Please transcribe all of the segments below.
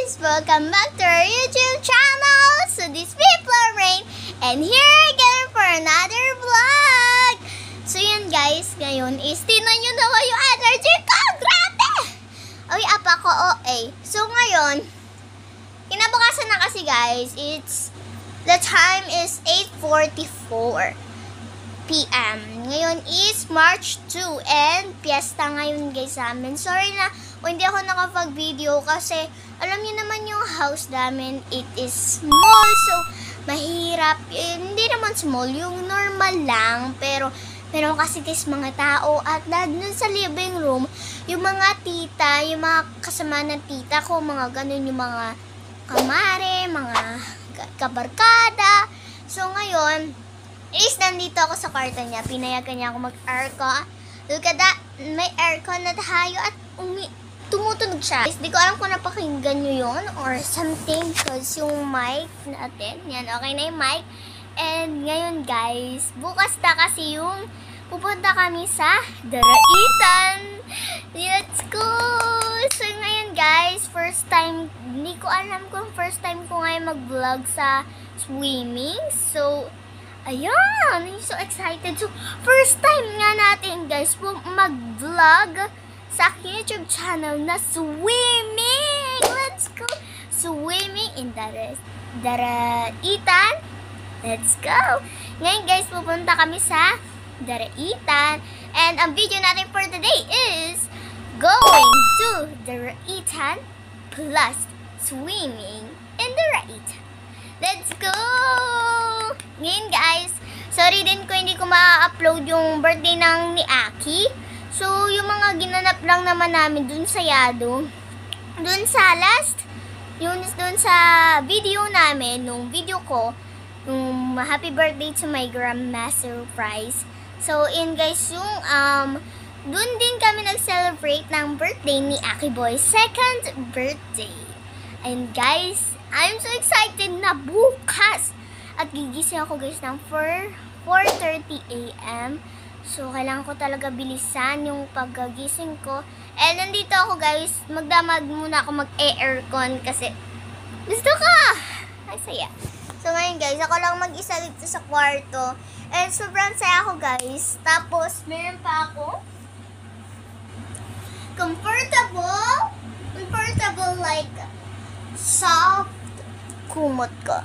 guys! Welcome back to our YouTube channel! So this is People Rain and here again for another vlog! So yun guys, ngayon is tinan nyo naman yung energy ko! Grabe! Uy, apa ko OA. So ngayon, kinabukasan na kasi guys, the time is 8:44 PM. Ngayon is March 2 and piyesta ngayon guys sa amin. Sorry na kung hindi ako nakapag-video kasi alam niyo naman yung house namin, it is small. So, mahirap. Hindi naman small, yung normal lang. Pero kasi guys mga tao at dun sa living room, yung mga tita, yung mga kasama ng tita ko, mga ganun yung mga kamare, mga kabarkada. So, ngayon, nandito ako sa kwarto niya. Pinayagan niya ako mag-aircon. Look at that. May aircon na tayo at tumutunog siya. Hindi ko alam kung napakinggan nyo yun or something because yung mic natin. Yan, okay na yung mic. And ngayon guys, bukas na kasi yung pupunta kami sa Daraitan. Let's go! So ngayon guys, first time, hindi ko alam kung first time ko ngayon mag-vlog sa swimming. So, ayan, I'm so excited. So, first time nga natin guys mag-vlog sa aking YouTube channel na swimming. Let's go! Swimming in Daraitan. Let's go! Ngayon guys, pupunta kami sa Daraitan. And ang video natin for today is going to Daraitan plus swimming in Daraitan. Let's go! Ngayon guys, sorry din ko hindi ko ma-upload yung birthday ng ni Aki. So, yung mga ginanap lang naman namin dun sa Yado. Dun sa dun sa video namin, nung video ko, yung happy birthday to my grandma surprise. So, guys, yung, dun din kami nag-celebrate ng birthday ni Aki Boy, second birthday. And guys, I'm so excited na bukas. At gigising ako guys ng 4:30 AM. So, kailangan ko talaga bilisan yung paggising ko. And nandito ako guys, magdamag muna ako mag-aircon kasi gusto ko! Ay, saya. So, ngayon guys, ako lang mag-isa dito sa kwarto. And sobrang saya ako guys. Tapos, meron pa ako comfortable like soft kumot ko.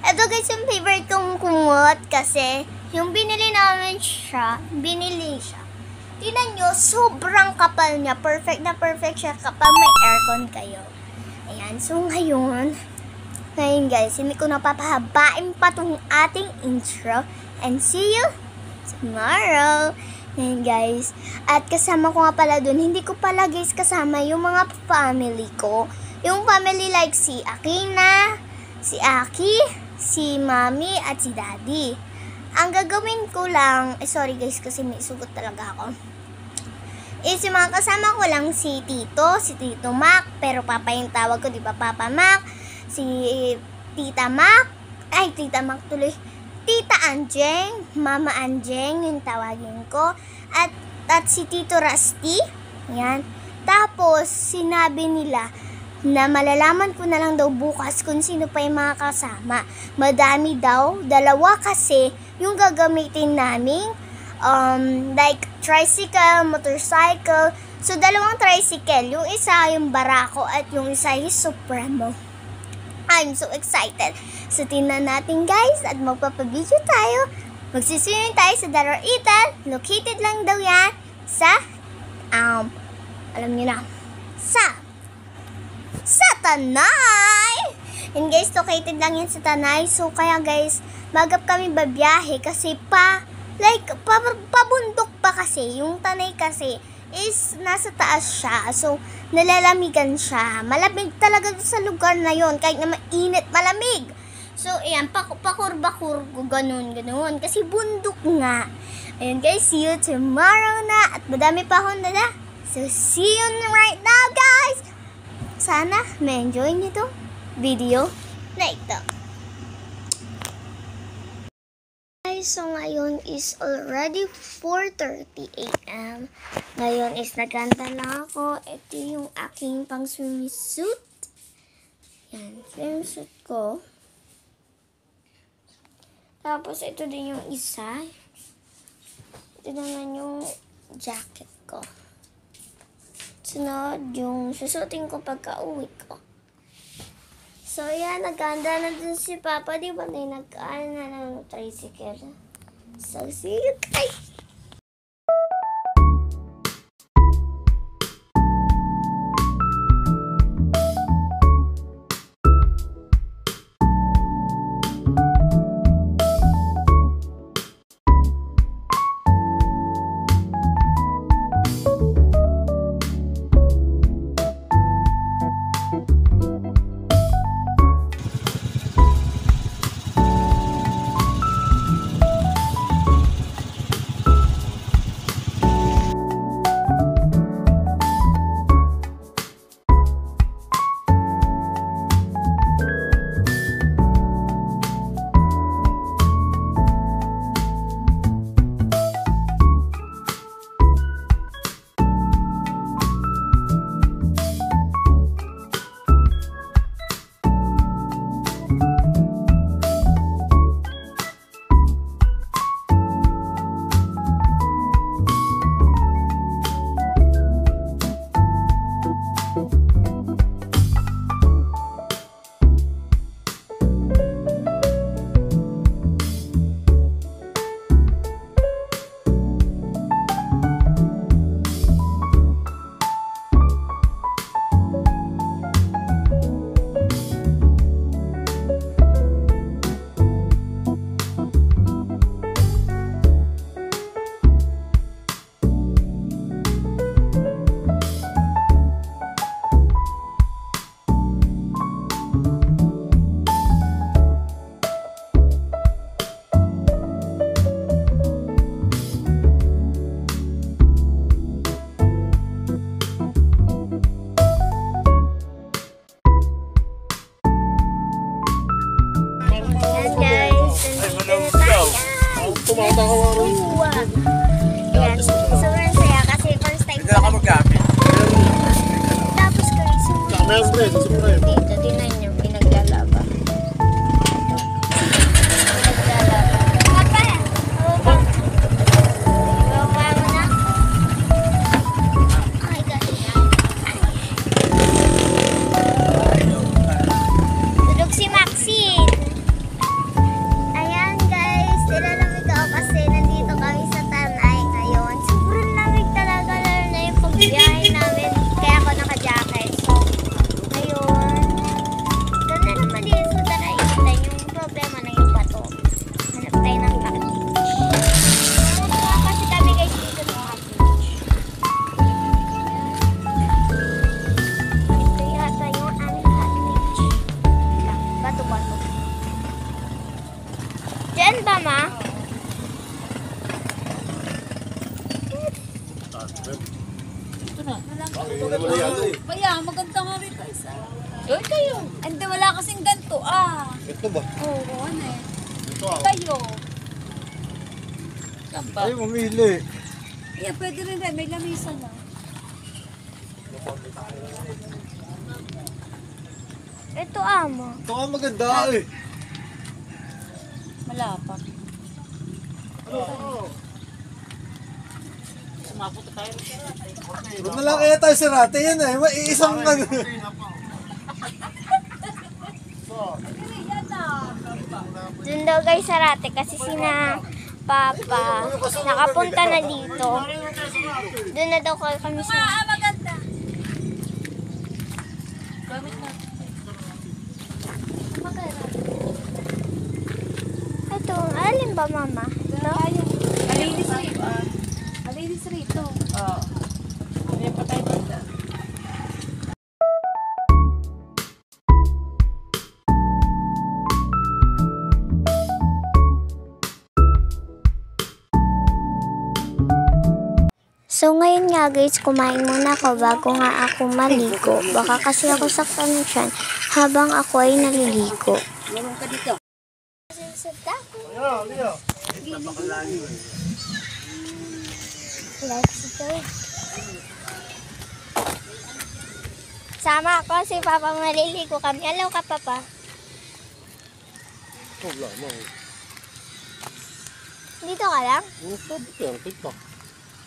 Ito guys, yung favorite kong kumot kasi yung binili siya. Tingnan nyo, sobrang kapal niya. Perfect na perfect siya kapag may aircon kayo. Ayan, so ngayon guys, hindi ko napapahabain pa itong ating intro. And see you tomorrow. Ayan guys, at kasama ko nga pala dun, hindi ko pala guys kasama yung mga family ko. Yung family like si Akina, si Aki, si Mami, at si Daddy. Ang gagawin ko lang, sorry guys kasi may sugot talaga ako, is yung mga kasama ko lang si Tito Mac, pero Papa yung tawag ko, di ba Papa Mac, si Tita Mac tuloy, Tita Anjeng, Mama Anjeng yung tawagin ko, at si Tito Rusty, yan. Tapos, sinabi nila na malalaman ko na lang daw bukas kung sino pa yung mga kasama. Madami daw, 2 kasi yung gagamitin naming like tricycle, motorcycle. So, 2 tricycle. Yung isa yung Barako at yung isa yung Supremo. I'm so excited. So, tingnan natin guys at magpapavideo tayo. Magsiswimming tayo sa Daraitan. Located lang daw yan sa, alam niyo na, sa Tanay! And guys, located lang yan sa Tanay. So, kaya guys, magap kami babiyahe kasi pabundok pa kasi. Yung Tanay kasi is nasa taas siya. So, nalalamigan siya. Malamig talaga sa lugar na yon kahit na mainit, malamig. So, ayan, pakurba-kurgo, ganun. Kasi bundok nga. Ayan guys, see you tomorrow na. At madami pa akong dala. So, see you right now guys! Sana ma-enjoy nyo itong video na ito. Guys, so ngayon is already 4:30 AM. Ngayon is naganda lang ako. Ito yung aking pang swimsuit. Yan, swimsuit ko. Tapos, ito din yung isa. Ito naman yung jacket ko. Sunod, yung susutin ko pagka-uwi ko. So, yan, nagkanda na dun si Papa. Di ba na nagkaan na ng tricycle? So, see you guys! Yan. Sobrang saya kasi first time ko. Tapos guys, dito, tinan nyo, pinaglalaba. Papa, baba mo na. Oh my God. Tulog si Maxine. Ayan guys, nilalamig ako kasi nandito kami sa Tanay ngayon. Sobrang lamig talaga, lalo na yung pagbiyahe namin. Kaya ako naka-jacket. So, ngayon, ganda naman din sa Tanay. Yung problema na yung bato. Hanap tayo ng cottage. Hanap kasi kami guys dito ng cottage. Ito yata yung aming cottage. Bato-bato. Diyan ba, Ma? Kaya, maganda nga rin guys. Doon kayo. Hindi, wala kasing ganito. Ito ba? Oo, ano eh. Ito Kayo. Kamba. Ay, mamili. Yeah, pwede rin rin. May lamisa na. Ito, Amo. Ito nga maganda eh. Malapak. Huwag na lang kaya tayo sirate yan eh. Isang ano. Doon daw guys sa Rate kasi sina Papa nakapunta na dito. Doon na daw kami sa... Maganda. Gamit na. Ito, alin ba, Mama? Ito? Malinis rito. Malinis rito. Oo. May patay dito. So ngayon nga guys, kumain muna ako bago nga ako maligo. Baka kasi ako saktan siya habang ako ay naliligo. Meron ka dito. Let's go. Sama ako si Papa, maliligo kami. Hello ka, Papa. Wala mo. Dito ka lang? Sabi ka, kita.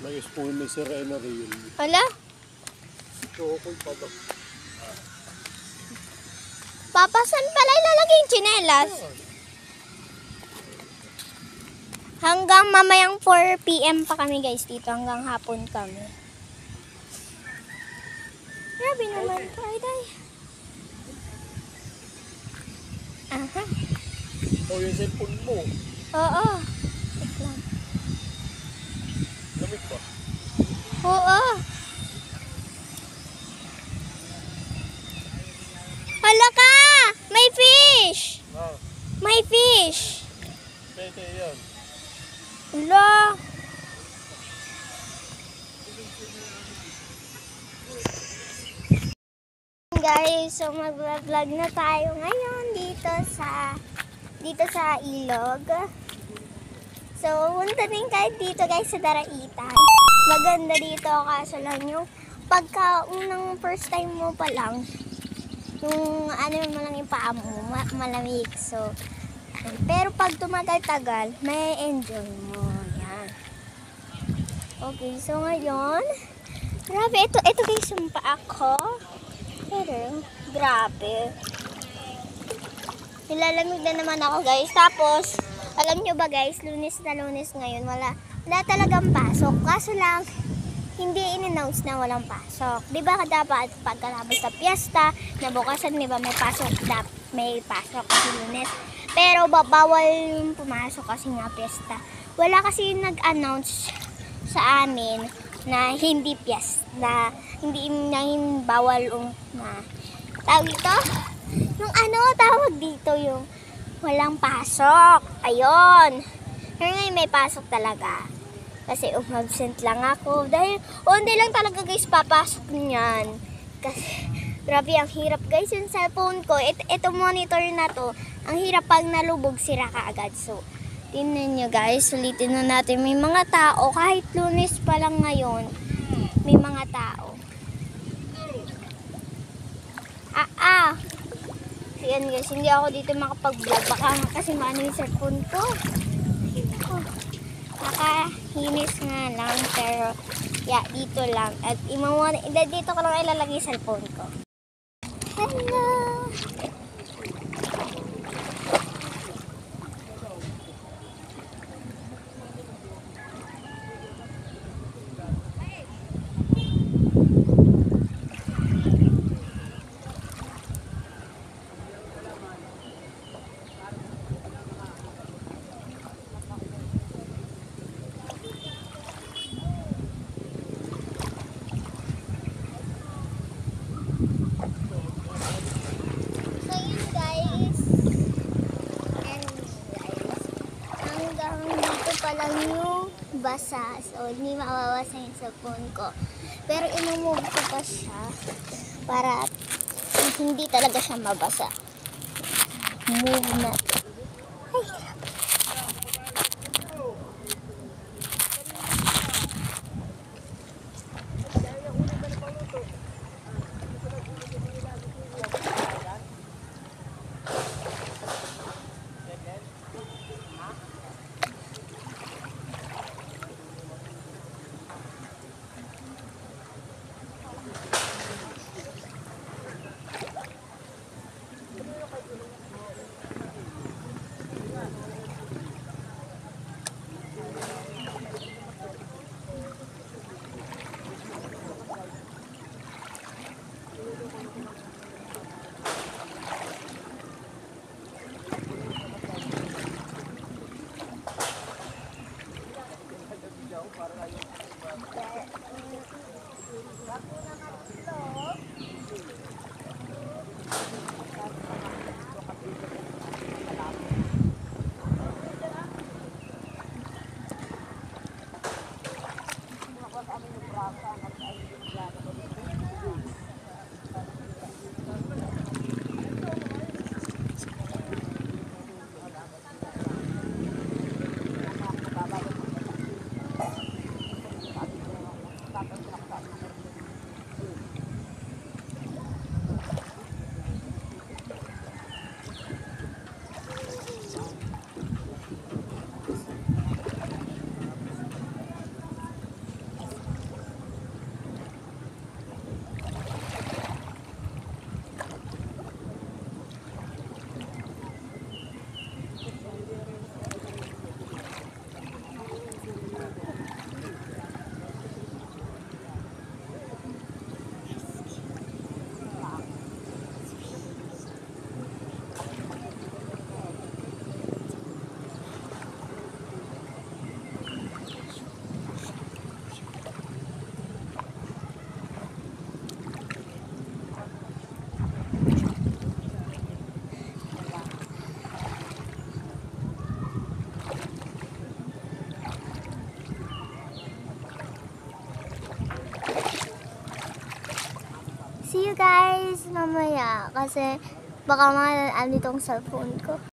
May spoon ni Sir Ena rin. Hala? Chokoy pa ba? Papa, saan pala ilalagay yung tsinelas? Hanggang mamayang 4 PM pa kami guys dito. Hanggang hapon kami. Grabe naman, Friday. Aha. Oh, yung cellphone mo. Oo. Wait lang. Lamig ba? Oo. Hala ka! May fish! Ah, May fish! pwede yan. Hala! Guys, so mag-vlog na tayo ngayon dito sa ilog. So, punta din kayo dito guys sa Daraitan. Maganda dito kaso lang yung pagka unang first time mo pa lang, yung ano mo lang yung paa mo, malamig. So, pero pag tumagal-tagal, may enjoy mo. Yan. Okay, so ngayon, grabe, ito guys yung paa ko. Pero, grabe. Nilalamig na naman ako guys. Tapos, alam nyo ba guys, Lunes na Lunes ngayon, wala talagang pasok. Kaso lang, hindi in-announce na walang pasok. Di ba dapat pagkalabas sa piyesta, nabukasan, di ba may pasok kasi Lunes. Pero bawal yung pumasok kasi nga piyesta. Wala kasi nag-announce sa amin na hindi piyesta, na hindi bawal na tawag ito? Yung ano tawag dito, yung walang pasok. Ayun. Pero ngayon may pasok talaga. Kasi umabsent lang ako. Dahil, hindi lang talaga guys papasok niyan. Kasi, grabe ang hirap guys yung cellphone ko. Ito monitor na to. Ang hirap pag nalubog, sira ka agad. So, tingnan nyo guys. Ulitin na natin. May mga tao. Kahit Lunes pa lang ngayon, may mga tao. So, yan guys. Hindi ako dito makapag-vlog. Baka kasi maano yung cellphone ko. Nakahinis nga lang, pero dito lang. At dito ko lang ilalagay yung cellphone ko. Hello! Lang yung basa. So, hindi mawawasa yung cellphone ko. Pero imumove ko pa siya para hindi talaga siya mabasa. Move na. Ay, grabe. mamaya kasi baka andito ang cellphone ko.